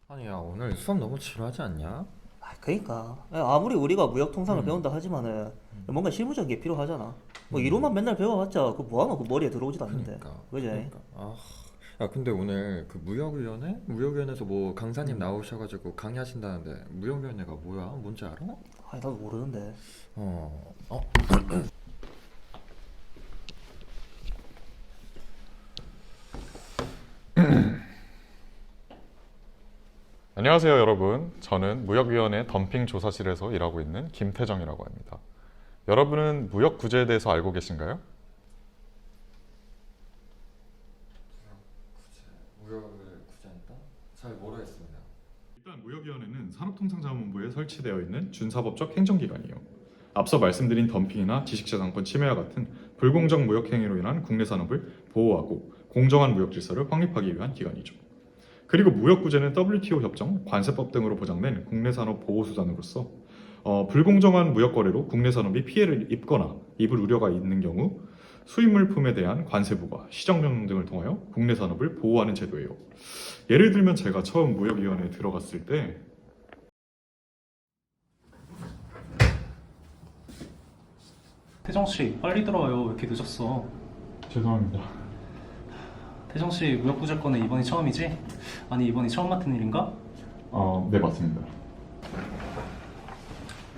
아니야, 오늘 수업 너무 지루하지 않냐? 그러니까 아무리 우리가 무역 통상을 음. 배운다 하지만은 뭔가 실무적인 게 필요하잖아. 뭐 음. 이론만 맨날 배워봤자 그 뭐하노? 그 머리에 들어오지도 않는데. 그니까, 그지? 그니까. 야, 근데 오늘 그 무역위원회? 무역위원회에서 뭐 강사님 나오셔가지고 강의하신다는데 무역위원회가 뭐야? 뭔지 알아? 아니 나도 모르는데. 어, 어, 안녕하세요, 여러분. 저는 무역위원회 덤핑조사실에서 일하고 있는 김태정이라고 합니다. 여러분은 무역 구제에 대해서 알고 계신가요? 무역을 구제한다? 잘 모르겠습니다. 일단 무역위원회는 산업통상자원부에 설치되어 있는 준사법적 행정기관이에요. 앞서 말씀드린 덤핑이나 지식재산권 침해와 같은 불공정 무역 행위로 인한 국내 산업을 보호하고 공정한 무역 질서를 확립하기 위한 기관이죠. 그리고 무역구제는 WTO 협정, 관세법 등으로 보장된 국내 산업 보호 수단으로서 불공정한 무역 거래로 국내 산업이 피해를 입거나 입을 우려가 있는 경우 수입 물품에 대한 관세 부과, 시정 명령 등을 통하여 국내 산업을 보호하는 제도예요. 예를 들면 제가 처음 무역위원회에 들어갔을 때 태정 씨, 빨리 들어와요. 왜 이렇게 늦었어? 죄송합니다. 태정 씨, 무역부재권은 이번이 처음이지? 아니, 이번이 처음 맡은 일인가? 네, 맞습니다.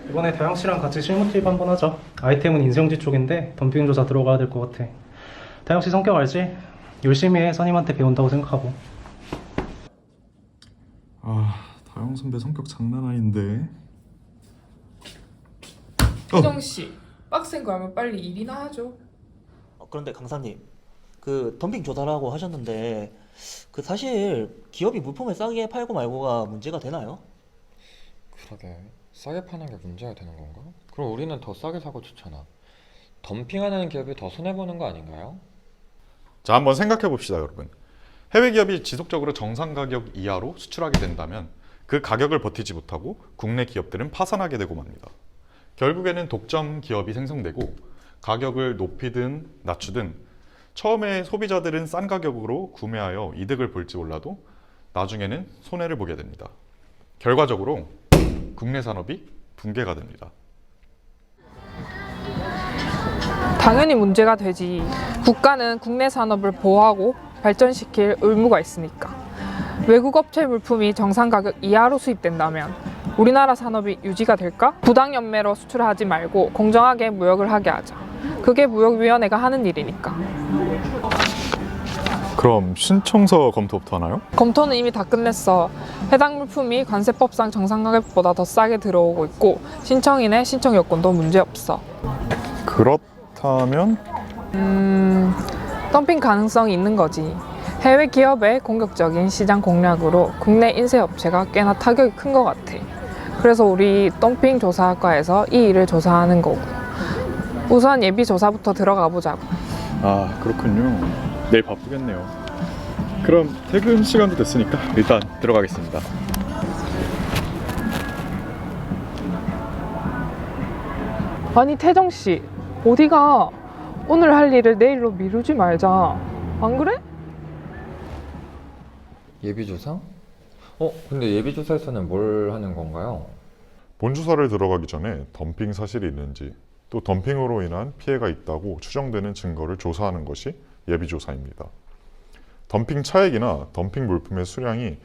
이번에 다영 씨랑 같이 실무 투입 한번 하자. 아이템은 인쇄용지 쪽인데 덤핑 조사 들어가야 될 것 같아. 다영 씨 성격 알지? 열심히 해. 선임한테 배운다고 생각하고. 다영 선배 성격 장난 아닌데. 희정 씨, 빡센 거 하면 빨리 일이나 하죠. 그런데 강사님, 그 덤핑 조사라고 하셨는데 그 사실 기업이 물품을 싸게 팔고 말고가 문제가 되나요? 그러게, 싸게 파는 게 문제가 되는 건가? 그럼 우리는 더 싸게 사고 좋잖아. 덤핑하는 기업이 더 손해보는 거 아닌가요? 자, 한번 생각해 봅시다, 여러분. 해외 기업이 지속적으로 정상 가격 이하로 수출하게 된다면 그 가격을 버티지 못하고 국내 기업들은 파산하게 되고 맙니다. 결국에는 독점 기업이 생성되고 가격을 높이든 낮추든 처음에 소비자들은 싼 가격으로 구매하여 이득을 볼지 몰라도 나중에는 손해를 보게 됩니다. 결과적으로 국내 산업이 붕괴가 됩니다. 당연히 문제가 되지. 국가는 국내 산업을 보호하고 발전시킬 의무가 있으니까. 외국 업체 물품이 정상 가격 이하로 수입된다면 우리나라 산업이 유지가 될까? 부당 연매로 수출하지 말고 공정하게 무역을 하게 하자. 그게 무역위원회가 하는 일이니까. 그럼 신청서 검토부터 하나요? 검토는 이미 다 끝냈어. 해당 물품이 관세법상 정상 가격보다 더 싸게 들어오고 있고 신청인의 신청 여건도 문제없어. 그렇다면 덤핑 가능성이 있는 거지. 해외 기업의 공격적인 시장 공략으로 국내 인쇄 업체가 꽤나 타격이 큰 것 같아. 그래서 우리 덤핑 조사학과에서 이 일을 조사하는 거고. 우선 예비 조사부터 들어가 보자고. 그렇군요. 내일 바쁘겠네요. 그럼 퇴근 시간도 됐으니까 일단 들어가겠습니다. 아니 태정 씨, 어디가? 오늘 할 일을 내일로 미루지 말자. 안 그래? 예비조사? 근데 예비조사에서는 뭘 하는 건가요? 본조사를 들어가기 전에 덤핑 사실이 있는지 또 덤핑으로 인한 피해가 있다고 추정되는 증거를 조사하는 것이 예비조사입니다. 덤핑 차액이나 덤핑 물품의 수량이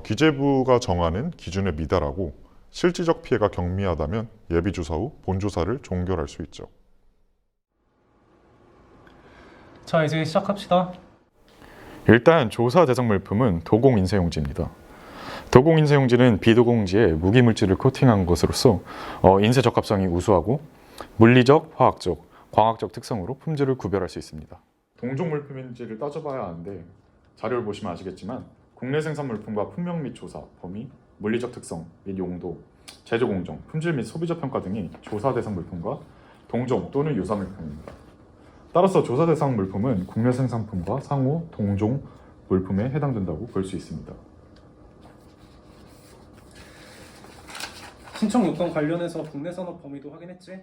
기재부가 정하는 기준에 미달하고 실질적 피해가 경미하다면 예비조사 후 본조사를 종결할 수 있죠. 자, 이제 시작합시다. 일단 조사 대상 물품은 도공 인쇄용지입니다. 도공 인쇄용지는 비도공지에 무기물질을 코팅한 것으로서 인쇄 적합성이 우수하고 물리적, 화학적, 광학적 특성으로 품질을 구별할 수 있습니다. 동종 물품인지를 따져봐야 하는데 자료를 보시면 아시겠지만 국내 생산 물품과 품명 및 조사, 범위, 물리적 특성 및 용도, 제조 공정, 품질 및 소비자 평가 등이 조사 대상 물품과 동종 또는 유사 물품입니다. 따라서 조사 대상 물품은 국내 생산품과 상호 동종 물품에 해당된다고 볼 수 있습니다. 신청 요건 관련해서 국내 산업 범위도 확인했지?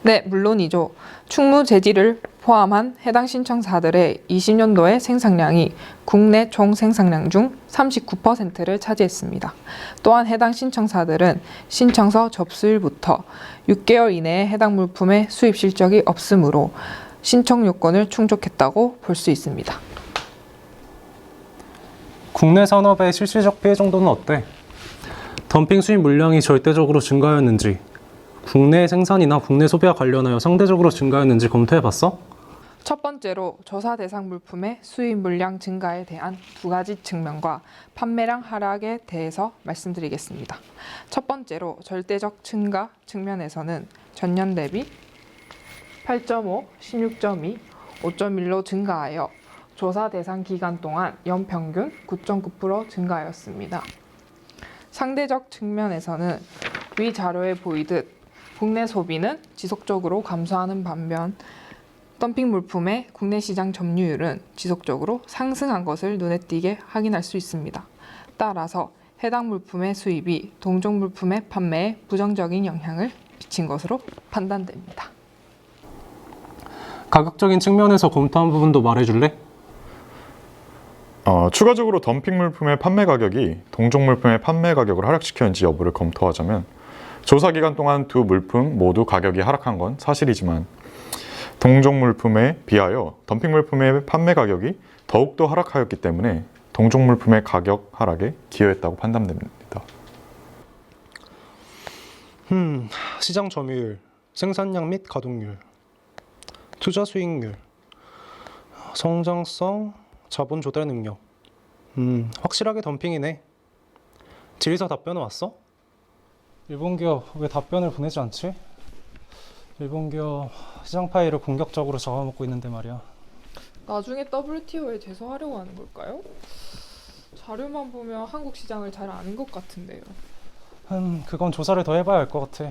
네, 물론이죠. 충무 제지를 포함한 해당 신청사들의 20년도의 생산량이 국내 총 생산량 중 39%를 차지했습니다. 또한 해당 신청사들은 신청서 접수일부터 6개월 이내에 해당 물품의 수입 실적이 없으므로 신청 요건을 충족했다고 볼 수 있습니다. 국내 산업의 실질적 피해 정도는 어때? 덤핑 수입 물량이 절대적으로 증가하였는지, 국내 생산이나 국내 소비와 관련하여 상대적으로 증가했는지 검토해봤어? 첫 번째로 조사 대상 물품의 수입 물량 증가에 대한 두 가지 측면과 판매량 하락에 대해서 말씀드리겠습니다. 첫 번째로 절대적 증가 측면에서는 전년 대비 8.5, 16.2, 5.1로 증가하여 조사 대상 기간 동안 연평균 9.9% 증가하였습니다. 상대적 측면에서는 위 자료에 보이듯 국내 소비는 지속적으로 감소하는 반면 덤핑 물품의 국내 시장 점유율은 지속적으로 상승한 것을 눈에 띄게 확인할 수 있습니다. 따라서 해당 물품의 수입이 동종 물품의 판매에 부정적인 영향을 미친 것으로 판단됩니다. 가격적인 측면에서 검토한 부분도 말해줄래? 추가적으로 덤핑 물품의 판매 가격이 동종 물품의 판매 가격을 하락시켰는지 여부를 검토하자면 조사 기간 동안 두 물품 모두 가격이 하락한 건 사실이지만 동종 물품에 비하여 덤핑 물품의 판매 가격이 더욱더 하락하였기 때문에 동종 물품의 가격 하락에 기여했다고 판단됩니다. 시장 점유율, 생산량 및 가동률, 투자 수익률, 성장성, 자본 조달 능력. 확실하게 덤핑이네. 질의서 답변은 왔어? 일본 기업 왜 답변을 보내지 않지? 일본 기업 시장 파일을 공격적으로 잡아먹고 있는데 말이야. 나중에 WTO에 제소하려고 하는 걸까요? 자료만 보면 한국 시장을 잘 아는 것 같은데요. 그건 조사를 더 해봐야 할 것 같아.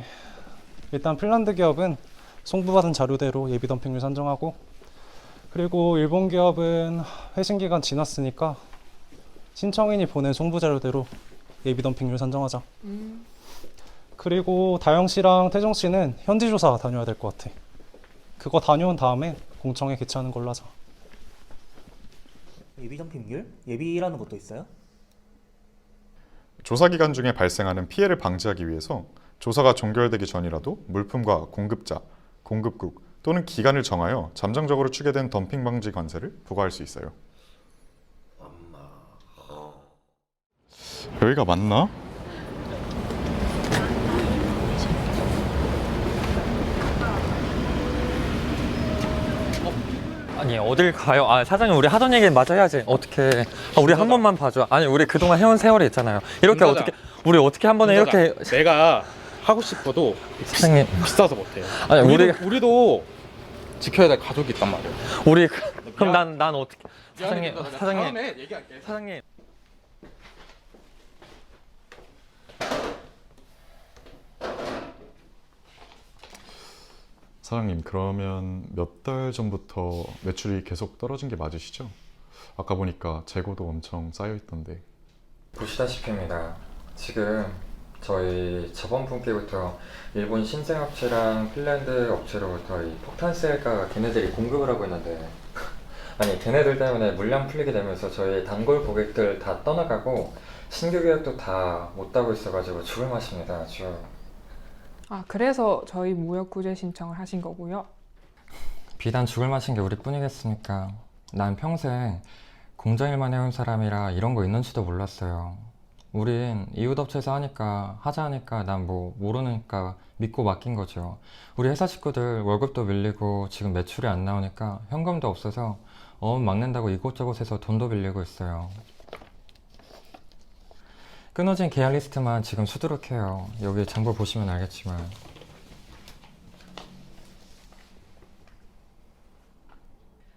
일단 핀란드 기업은 송부받은 자료대로 예비 덤핑을 산정하고, 그리고 일본 기업은 회신 기간 지났으니까 신청인이 보낸 송부 자료대로 예비 덤핑률 산정하자. 그리고 다영 씨랑 태정 씨는 현지 조사 다녀야 될 것 같아. 그거 다녀온 다음에 공청회 개최하는 걸로 하자. 예비 덤핑률? 예비라는 것도 있어요? 조사 기간 중에 발생하는 피해를 방지하기 위해서 조사가 종결되기 전이라도 물품과 공급자, 공급국 또는 기간을 정하여 잠정적으로 추계된 덤핑 방지 관세를 부과할 수 있어요. 여기가 맞나? 아니 어딜 가요? 아 사장님 우리 하던 얘기 마저 해야지. 어떻게? 우리 한 번만 봐줘. 아니 우리 그동안 해온 세월이 있잖아요. 이렇게 김과장. 어떻게? 우리 어떻게 한 번에 이렇게? 내가 하고 싶어도 사장님. 비싸서 못해요. 아니 우리도 지켜야 될 가족이 있단 말이에요. 우리 그럼 난 어떻게? 미안해, 사장님 나 사장님 다음에 얘기할게. 사장님. 사장님, 그러면 몇 달 전부터 매출이 계속 떨어진 게 맞으시죠? 아까 보니까 재고도 엄청 쌓여 있던데. 보시다시피입니다. 지금 저희 저번 분기부터 일본 신생업체랑 핀란드 업체로부터 이 폭탄 셀카 걔네들이 공급을 하고 있는데 아니 걔네들 때문에 물량 풀리게 되면서 저희 단골 고객들 다 떠나가고 신규 계약도 다 못 따고 있어가지고 죽을 맛입니다. 아주. 아, 그래서 저희 무역 구제 신청을 하신 거고요. 비단 죽을 맛인 게 우리뿐이겠습니까? 난 평생 공장일만 해온 사람이라 이런 거 있는지도 몰랐어요. 우린 이웃 업체에서 하자 하니까 난 뭐 모르니까 믿고 맡긴 거죠. 우리 회사 식구들 월급도 밀리고 지금 매출이 안 나오니까 현금도 없어서 어음 막는다고 이곳저곳에서 돈도 빌리고 있어요. 끊어진 계약 리스트만 지금 수두룩해요. 여기 장부 보시면 알겠지만.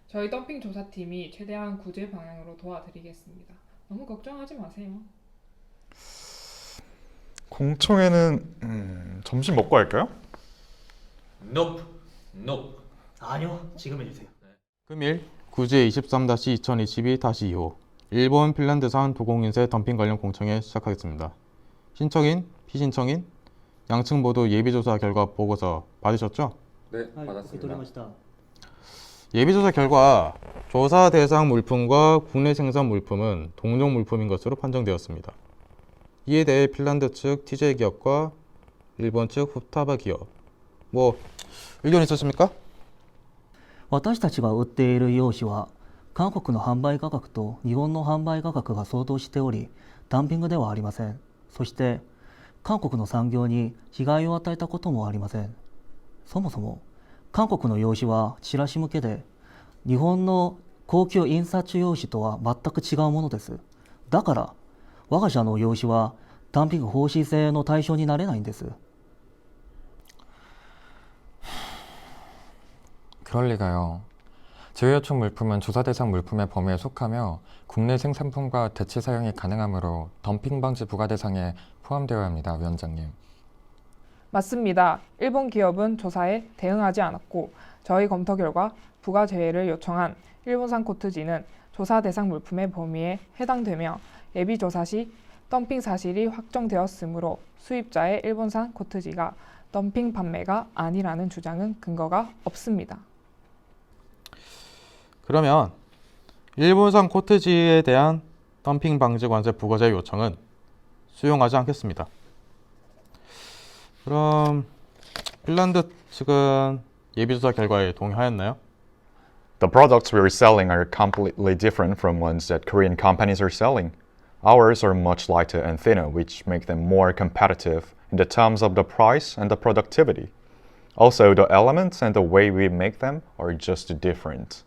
저희 덤핑 조사팀이 최대한 구제 방향으로 도와드리겠습니다. 너무 걱정하지 마세요. 공청회는 점심 먹고 할까요? Nope. Nope. 아니요, 지금 해주세요. 금일 구제 23-2022-2호 일본 핀란드산 도공인세 덤핑 관련 공청회 시작하겠습니다. 신청인, 피신청인, 양측 모두 예비조사 결과 보고서 받으셨죠? 네, はい、受け取りました。 예비조사 결과 조사 대상 물품과 국내 생산 물품은 동종 물품인 것으로 판정되었습니다. 이에 대해 핀란드 측 TJ 기업과 일본 측 후타바 기업 뭐 의견 있으십니까? 私たちが売っている用紙は韓国の販売価格と日本の販売価格が相当しておりダンピングではありません。そして韓国の産業に被害を与えたこともありません。そもそも韓国の用紙はチラシ向けで日本の高級印刷用紙とは全く違うものです。だから我が社の用紙はダンピング方針制の対象になれないんです。 그럴 리가요. 제휴요청 물품은 조사 대상 물품의 범위에 속하며 국내 생산품과 대체 사용이 가능하므로 덤핑 방지 부과 대상에 포함되어야 합니다, 위원장님. 맞습니다. 일본 기업은 조사에 대응하지 않았고 저희 검토 결과 부가 제외를 요청한 일본산 코트지는 조사 대상 물품의 범위에 해당되며 예비 조사 시 덤핑 사실이 확정되었으므로 수입자의 일본산 코트지가 덤핑 판매가 아니라는 주장은 근거가 없습니다. 그러면 일본산 코트지에 대한 덤핑 방지 관세 부과제 요청은 수용하지 않겠습니다. 그럼 핀란드 측은 예비조사 결과에 동의하였나요? The products we're selling are completely different from ones that Korean companies are selling. Ours are much lighter and thinner, which make them more competitive in the terms of the price and the productivity. Also, the elements and the way we make them are just different.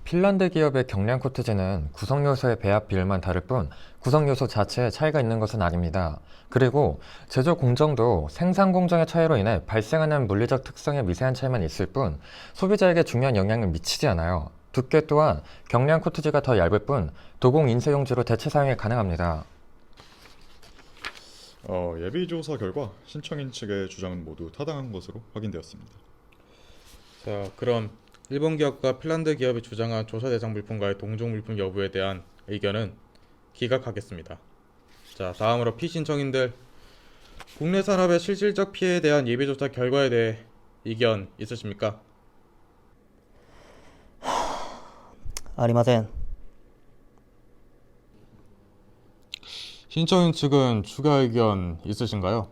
핀란드 기업의 경량 코트지는 구성 요소의 배합 비율만 다를 뿐 구성 요소 자체에 차이가 있는 것은 아닙니다. 그리고 제조 공정도 생산 공정의 차이로 인해 발생하는 물리적 특성의 미세한 차이만 있을 뿐 소비자에게 중요한 영향을 미치지 않아요. 두께 또한 경량 코트지가 더 얇을 뿐 도공 인쇄용지로 대체 사용이 가능합니다. 예비조사 결과 신청인 측의 주장은 모두 타당한 것으로 확인되었습니다. 자, 그럼 일본 기업과 핀란드 기업이 주장한 조사 대상 물품과의 동종 물품 여부에 대한 의견은 기각하겠습니다. 자, 다음으로 피신청인들 국내 산업의 실질적 피해에 대한 예비조사 결과에 대해 의견 있으십니까? ありません。 신청인 측은 추가 의견 있으신가요?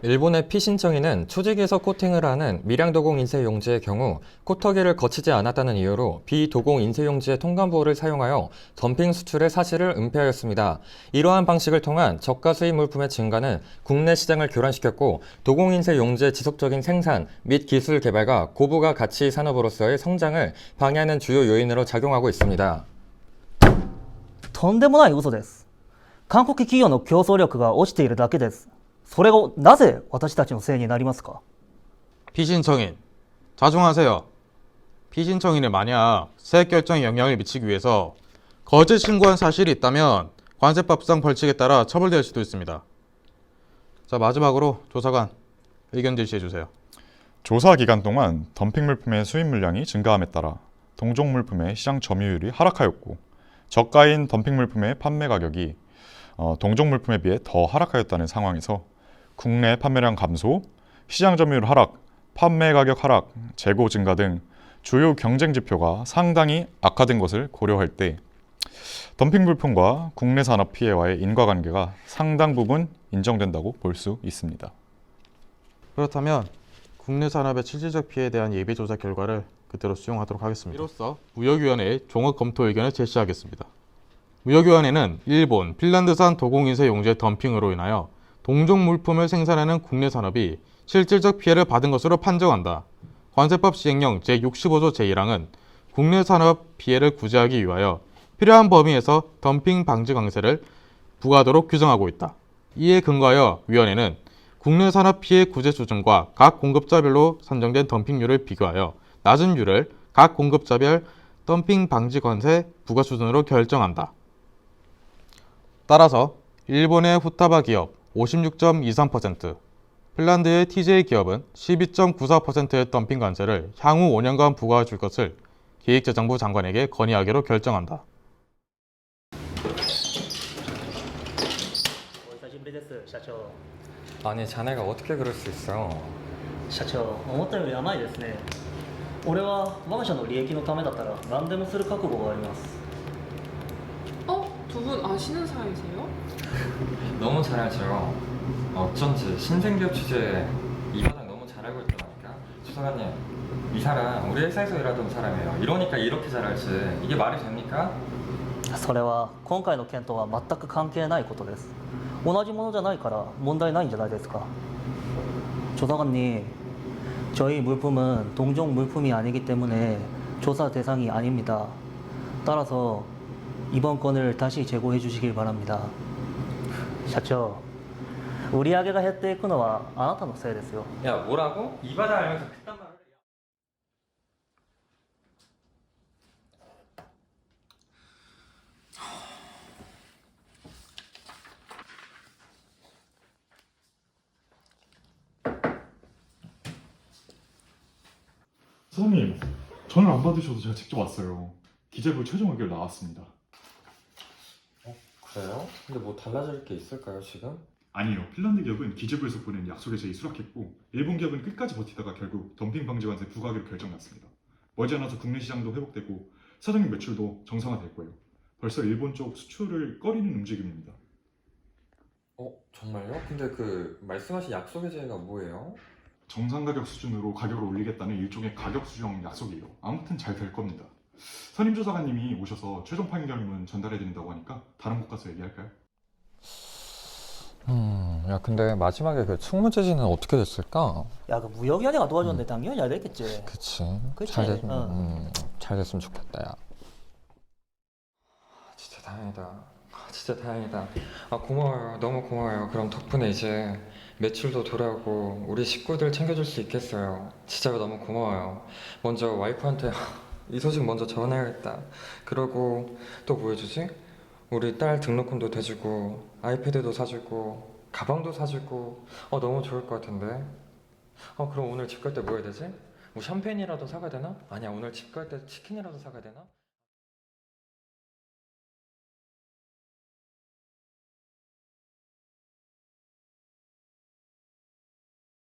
일본의 피신청인은 초직에서 코팅을 하는 미량 도공 인쇄 용지의 경우 코터기를 거치지 않았다는 이유로 비도공 인쇄 용지의 통관보호를 사용하여 덤핑 수출의 사실을 은폐하였습니다. 이러한 방식을 통한 저가 수입 물품의 증가는 국내 시장을 교란시켰고 도공 인쇄 용지의 지속적인 생산 및 기술 개발과 고부가 가치 산업으로서의 성장을 방해하는 주요 요인으로 작용하고 있습니다. とんでもない嘘です。韓国企業の競争力が落ちているだけです。それがなぜ私たちのせいになりますか? 피신청인, 자중하세요. 피신청인은 만약 세액 결정에 영향을 미치기 위해서 거짓 신고한 사실이 있다면 관세법상 벌칙에 따라 처벌될 수도 있습니다. 자, 마지막으로 조사관 의견 제시해주세요. 조사 기간 동안 덤핑 물품의 수입 물량이 증가함에 따라 동종 물품의 시장 점유율이 하락하였고 저가인 덤핑 물품의 판매 가격이 동종 물품에 비해 더 하락하였다는 상황에서 국내 판매량 감소, 시장 점유율 하락, 판매 가격 하락, 재고 증가 등 주요 경쟁 지표가 상당히 악화된 것을 고려할 때 덤핑 물품과 국내 산업 피해와의 인과관계가 상당 부분 인정된다고 볼 수 있습니다. 그렇다면 국내 산업의 실질적 피해에 대한 예비조사 결과를 그대로 수용하도록 하겠습니다. 이로써 무역위원회의 종합 검토 의견을 제시하겠습니다. 무역위원회는 일본, 핀란드산 도공인쇄 용지의 덤핑으로 인하여 동종 물품을 생산하는 국내 산업이 실질적 피해를 받은 것으로 판정한다. 관세법 시행령 제65조 제1항은 국내 산업 피해를 구제하기 위하여 필요한 범위에서 덤핑 방지 강세를 부과하도록 규정하고 있다. 이에 근거하여 위원회는 국내 산업 피해 구제 수준과 각 공급자별로 산정된 덤핑률을 비교하여 낮은 율을 각 공급자별 덤핑 방지 관세 부과 수준으로 결정한다. 따라서 일본의 후타바 기업 56.23%, 핀란드의 TJ 기업은 12.94%의 덤핑 관세를 향후 5년간 부과해 줄 것을 기획재정부 장관에게 건의하기로 결정한다. お久しぶりです、社長。 아니, 자네가 어떻게 그럴 수 있어? 社長思ったより甘いですね俺は我が社の利益のためだったら何でもする覚悟があります 두 분 아시는 사이세요? 너무 잘 알죠. 어쩐지 신생기업 취재에 이 바닥 너무 잘 알고 있더라니까. 주사관님, 이 사람 우리 회사에서 일하던 사람이에요. 이러니까 이렇게 잘 알지. 이게 말이 됩니까? それは今回の件とは全く関係ないことです同じものじゃないから問題ないんじゃないですか조사관님 저희 물품은 동종 물품이 아니기 때문에 조사 대상이 아닙니다 따라서 이번 건을 다시 제고해 주시길 바랍니다 社長売り上げが減っていくのはあなたのせいですよ 야, 뭐라고? 이 바닥 알면서 그딴 말을 해. 사장님, 전화 안 받으셔도 제가 직접 왔어요. 기재부 최종 의결 나왔습니다. 그래요? 근데 뭐 달라질 게 있을까요, 지금? 아니요, 핀란드 기업은 기재부에서 보낸 약속의 제의 수락했고 일본 기업은 끝까지 버티다가 결국 덤핑 방지 관세 부과하기로 결정났습니다. 머지않아서 국내 시장도 회복되고 사장님 매출도 정상화될 거예요. 벌써 일본 쪽 수출을 꺼리는 움직임입니다. 정말요? 근데 그 말씀하신 약속의 제의가 뭐예요? 정상 가격 수준으로 가격을 올리겠다는 일종의 가격 수정 약속이에요. 아무튼 잘 될 겁니다. 선임조사관님이 오셔서 최종 판결문 전달해 드린다고 하니까 다른 곳 가서 얘기할까요? 야, 근데 마지막에 그 충무제지는 어떻게 됐을까? 야, 그 무역위원회가 도와줬는데 당연히 잘 됐겠지 그치. 그치? 잘 됐으면 좋겠다, 야. 진짜 다행이다. 진짜 다행이다. 고마워요. 너무 고마워요. 그럼 덕분에 이제 매출도 돌아오고 우리 식구들 챙겨줄 수 있겠어요. 진짜 너무 고마워요. 먼저 와이프한테 이 소식 먼저 전해야겠다. 그러고 또 뭐 해주지? 우리 딸 등록금도 대주고 아이패드도 사주고 가방도 사주고 너무 좋을 것 같은데. 그럼 오늘 집 갈 때 뭐 해야 되지? 뭐 샴페인이라도 사가야 되나? 아니야, 오늘 집 갈 때 치킨이라도 사가야 되나?